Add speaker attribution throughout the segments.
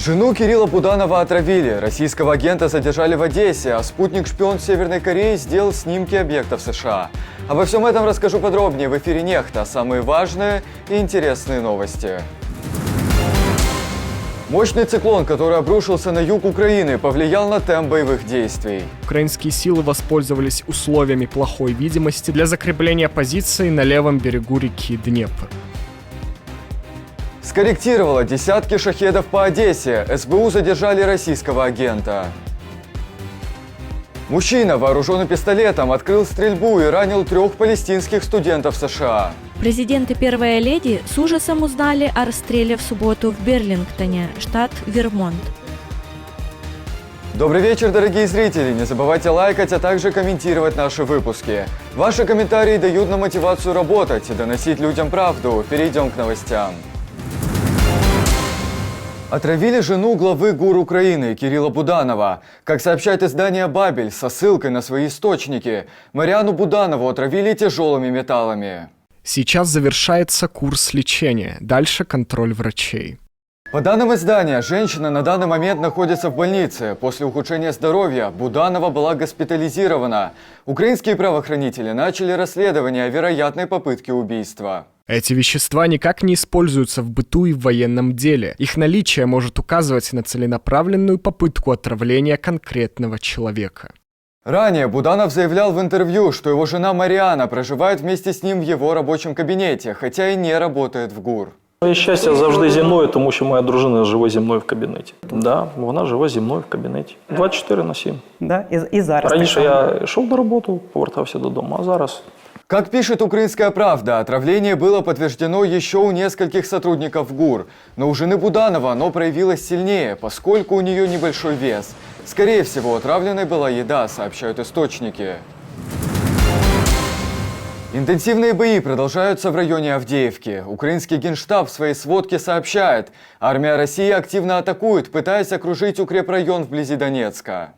Speaker 1: Жену Кирилла Буданова отравили, российского агента задержали в Одессе, а спутник-шпион Северной Кореи сделал снимки объектов США. Обо всем этом расскажу подробнее в эфире «Нехта». Самые важные и интересные новости. Мощный циклон, который обрушился на юг Украины, повлиял на темп боевых действий.
Speaker 2: Украинские силы воспользовались условиями плохой видимости для закрепления позиций на левом берегу реки Днепр.
Speaker 1: Скорректировала десятки шахедов по Одессе. СБУ задержали российского агента. Мужчина, вооруженный пистолетом, открыл стрельбу и ранил 3 палестинских студентов США.
Speaker 3: Президент и первая леди с ужасом узнали о расстреле в субботу в Берлингтоне, штат Вермонт.
Speaker 1: Добрый вечер, дорогие зрители! Не забывайте лайкать, а также комментировать наши выпуски. Ваши комментарии дают нам мотивацию работать и доносить людям правду. Перейдем к новостям. Отравили жену главы ГУР Украины Кирилла Буданова. Как сообщает издание «Бабель» со ссылкой на свои источники, Марианну Буданову отравили тяжелыми металлами.
Speaker 2: Сейчас завершается курс лечения, дальше контроль врачей.
Speaker 1: По данным издания, женщина на данный момент находится в больнице. После ухудшения здоровья Буданова была госпитализирована. Украинские правоохранители начали расследование о вероятной попытке убийства.
Speaker 2: Эти вещества никак не используются в быту и в военном деле. Их наличие может указывать на целенаправленную попытку отравления конкретного человека.
Speaker 1: Ранее Буданов заявлял в интервью, что его жена Маріана проживает вместе с ним в его рабочем кабинете, хотя и не работает в ГУР.
Speaker 4: Моє щастя завжди зі мною, тому що моя дружина живе зі мною в кабінеті. Да, вона живе зі мною в кабінеті. 24/7.
Speaker 5: Да, і зараз.
Speaker 4: Раніше я йшов на роботу, повертався додому, а зараз...
Speaker 1: Как пишет «Украинская правда», отравление было подтверждено еще у нескольких сотрудников ГУР. Но у жены Буданова оно проявилось сильнее, поскольку у нее небольшой вес. Скорее всего, отравленной была еда, сообщают источники. Интенсивные бои продолжаются в районе Авдеевки. Украинский генштаб в своей сводке сообщает, армия России активно атакует, пытаясь окружить укрепрайон вблизи Донецка.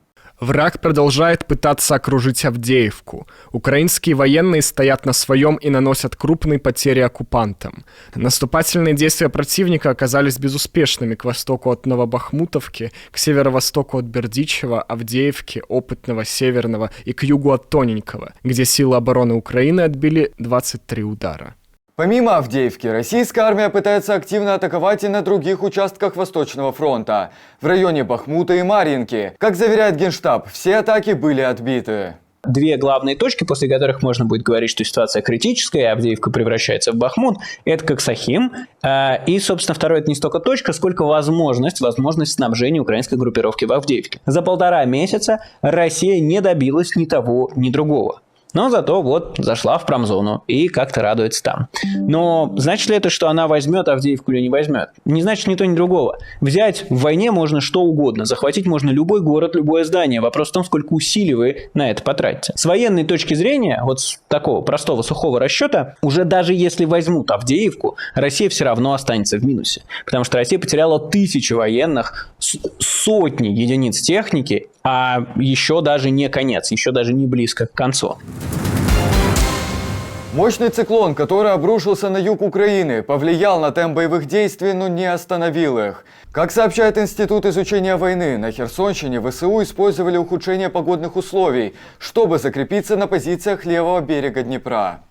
Speaker 2: Враг продолжает пытаться окружить Авдеевку. Украинские военные стоят на своем и наносят крупные потери оккупантам. Наступательные действия противника оказались безуспешными к востоку от Новобахмутовки, к северо-востоку от Бердичева, Авдеевки, Опытного, Северного и к югу от Тоненького, где силы обороны Украины отбили 23 удара.
Speaker 1: Помимо Авдеевки, российская армия пытается активно атаковать и на других участках Восточного фронта, в районе Бахмута и Марьинки. Как заверяет Генштаб, все атаки были отбиты.
Speaker 6: Две главные точки, после которых можно будет говорить, что ситуация критическая, и Авдеевка превращается в Бахмут, это Коксахим. И, собственно, второе, это не столько точка, сколько возможность снабжения украинской группировки в Авдеевке. За 1,5 месяца Россия не добилась ни того, ни другого. Но зато вот зашла в промзону и как-то радуется там. Но значит ли это, что она возьмет Авдеевку или не возьмет? Не значит ни то, ни другого. Взять в войне можно что угодно, захватить можно любой город, любое здание. Вопрос в том, сколько усилий вы на это потратите. С военной точки зрения, вот с такого простого сухого расчета, уже даже если возьмут Авдеевку, Россия все равно останется в минусе. Потому что Россия потеряла 1000 военных, сотни единиц техники, а еще даже не конец, еще даже не близко к концу.
Speaker 1: Мощный циклон, который обрушился на юг Украины, повлиял на темп боевых действий, но не остановил их. Как сообщает Институт изучения войны, на Херсонщине ВСУ использовали ухудшение погодных условий, чтобы закрепиться на позициях левого берега Днепра.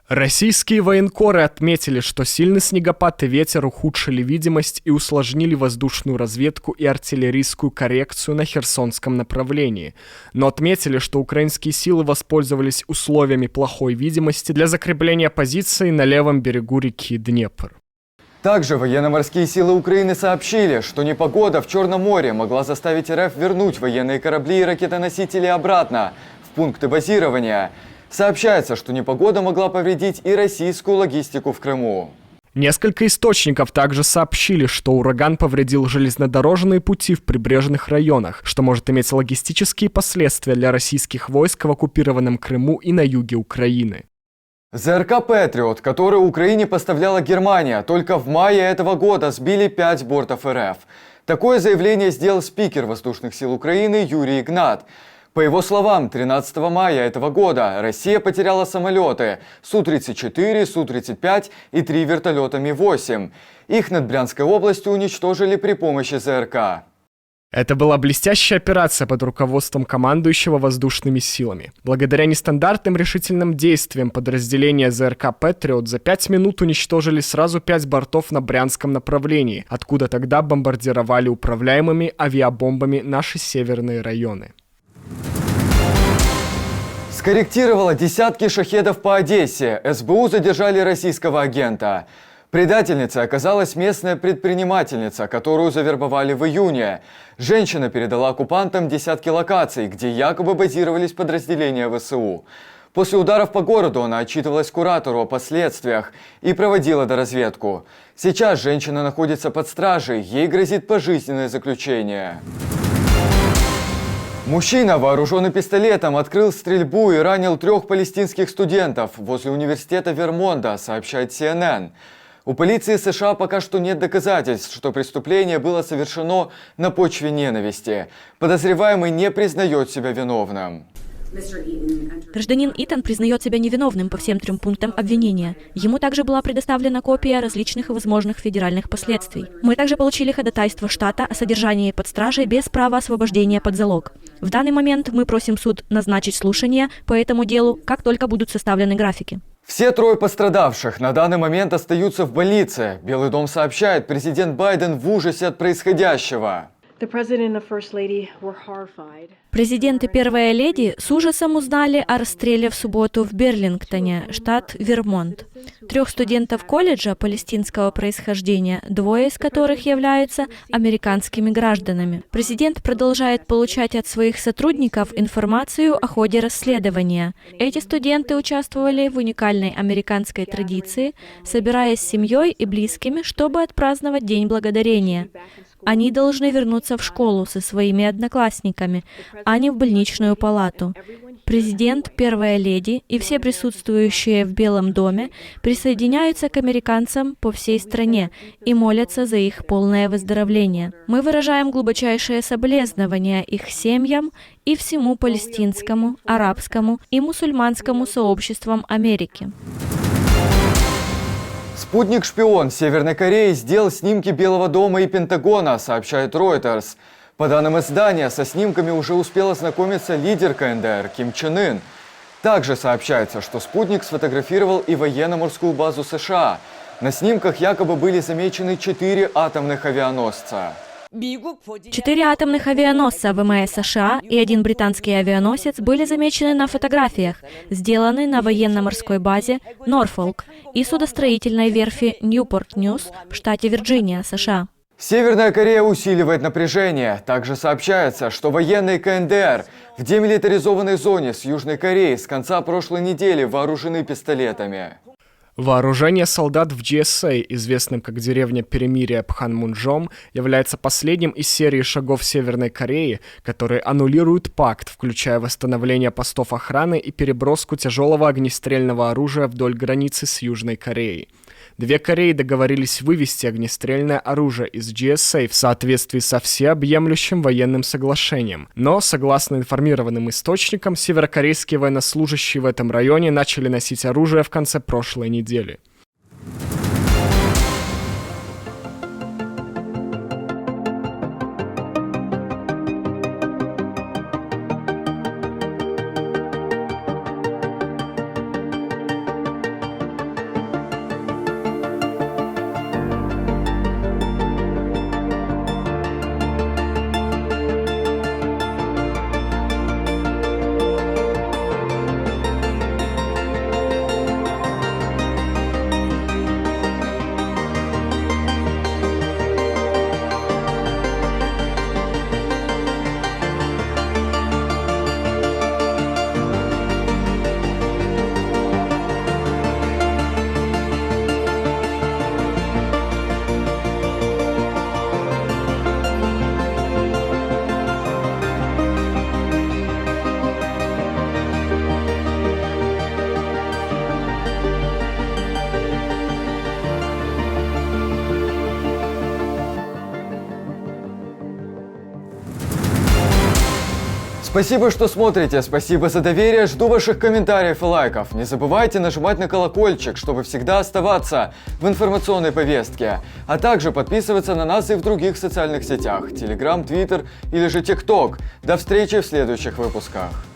Speaker 2: Российские военкоры отметили, что сильный снегопад и ветер ухудшили видимость и усложнили воздушную разведку и артиллерийскую коррекцию на Херсонском направлении. Но отметили, что украинские силы воспользовались условиями плохой видимости для закрепления позиций на левом берегу реки Днепр.
Speaker 1: Также военно-морские силы Украины сообщили, что непогода в Черном море могла заставить РФ вернуть военные корабли и ракетоносители обратно в пункты базирования. Сообщается, что непогода могла повредить и российскую логистику в Крыму.
Speaker 2: Несколько источников также сообщили, что ураган повредил железнодорожные пути в прибрежных районах, что может иметь логистические последствия для российских войск в оккупированном Крыму и на юге Украины.
Speaker 1: ЗРК «Патриот», который Украине поставляла Германия, только в мае этого года сбили 5 бортов РФ. Такое заявление сделал спикер Воздушных сил Украины Юрий Игнат. По его словам, 13 мая этого года Россия потеряла самолеты Су-34, Су-35 и 3 вертолета Ми-8. Их над Брянской областью уничтожили при помощи ЗРК.
Speaker 2: Это была блестящая операция под руководством командующего воздушными силами. Благодаря нестандартным решительным действиям подразделения ЗРК «Патриот» за 5 минут уничтожили сразу 5 бортов на Брянском направлении, откуда тогда бомбардировали управляемыми авиабомбами наши северные районы.
Speaker 1: Скорректировала десятки шахедов по Одессе. СБУ задержали российского агента. Предательницей оказалась местная предпринимательница, которую завербовали в июне. Женщина передала оккупантам десятки локаций, где якобы базировались подразделения ВСУ. После ударов по городу она отчитывалась куратору о последствиях и проводила доразведку. Сейчас женщина находится под стражей, ей грозит пожизненное заключение. Мужчина, вооруженный пистолетом, открыл стрельбу и ранил 3 палестинских студентов возле университета Вермонта, сообщает CNN. У полиции США пока что нет доказательств, что преступление было совершено на почве ненависти. Подозреваемый не признает себя виновным.
Speaker 3: Гражданин Итан признает себя невиновным по всем 3 пунктам обвинения. Ему также была предоставлена копия различных возможных федеральных последствий. Мы также получили ходатайство штата о содержании под стражей без права освобождения под залог. В данный момент мы просим суд назначить слушание по этому делу, как только будут составлены графики.
Speaker 1: Все 3 пострадавших на данный момент остаются в больнице. Белый дом сообщает, президент Байден в ужасе от происходящего.
Speaker 3: Президент и первая леди с ужасом узнали о расстреле в субботу в Берлингтоне, штат Вермонт. 3 студентов колледжа палестинского происхождения, 2 из которых являются американскими гражданами. Президент продолжает получать от своих сотрудников информацию о ходе расследования. Эти студенты участвовали в уникальной американской традиции, собираясь с семьей и близкими, чтобы отпраздновать День Благодарения. Они должны вернуться в школу со своими одноклассниками, а не в больничную палату. Президент, первая леди и все присутствующие в Белом доме присоединяются к американцам по всей стране и молятся за их полное выздоровление. Мы выражаем глубочайшее соболезнование их семьям и всему палестинскому, арабскому и мусульманскому сообществам Америки.
Speaker 1: Спутник-шпион Северной Кореи сделал снимки Белого дома и Пентагона, сообщает Reuters. По данным издания, со снимками уже успел ознакомиться лидер КНДР Ким Чен Ын. Также сообщается, что спутник сфотографировал и военно-морскую базу США. На снимках якобы были замечены 4 атомных авианосца.
Speaker 3: 4 атомных авианосца ВМС США и 1 британский авианосец были замечены на фотографиях, сделанные на военно-морской базе Норфолк и судостроительной верфи Ньюпорт Ньюс в штате Вирджиния, США.
Speaker 1: Северная Корея усиливает напряжение. Также сообщается, что военные КНДР в демилитаризованной зоне с Южной Кореей с конца прошлой недели вооружены пистолетами.
Speaker 2: Вооружение солдат в GSA, известным как деревня перемирия Пханмунджом, является последним из серии шагов Северной Кореи, которые аннулируют пакт, включая восстановление постов охраны и переброску тяжелого огнестрельного оружия вдоль границы с Южной Кореей. 2 Кореи договорились вывести огнестрельное оружие из GSA в соответствии со всеобъемлющим военным соглашением. Но, согласно информированным источникам, северокорейские военнослужащие в этом районе начали носить оружие в конце прошлой недели.
Speaker 1: Спасибо, что смотрите, спасибо за доверие, жду ваших комментариев и лайков. Не забывайте нажимать на колокольчик, чтобы всегда оставаться в информационной повестке, а также подписываться на нас и в других социальных сетях, Telegram, Twitter или же TikTok. До встречи в следующих выпусках.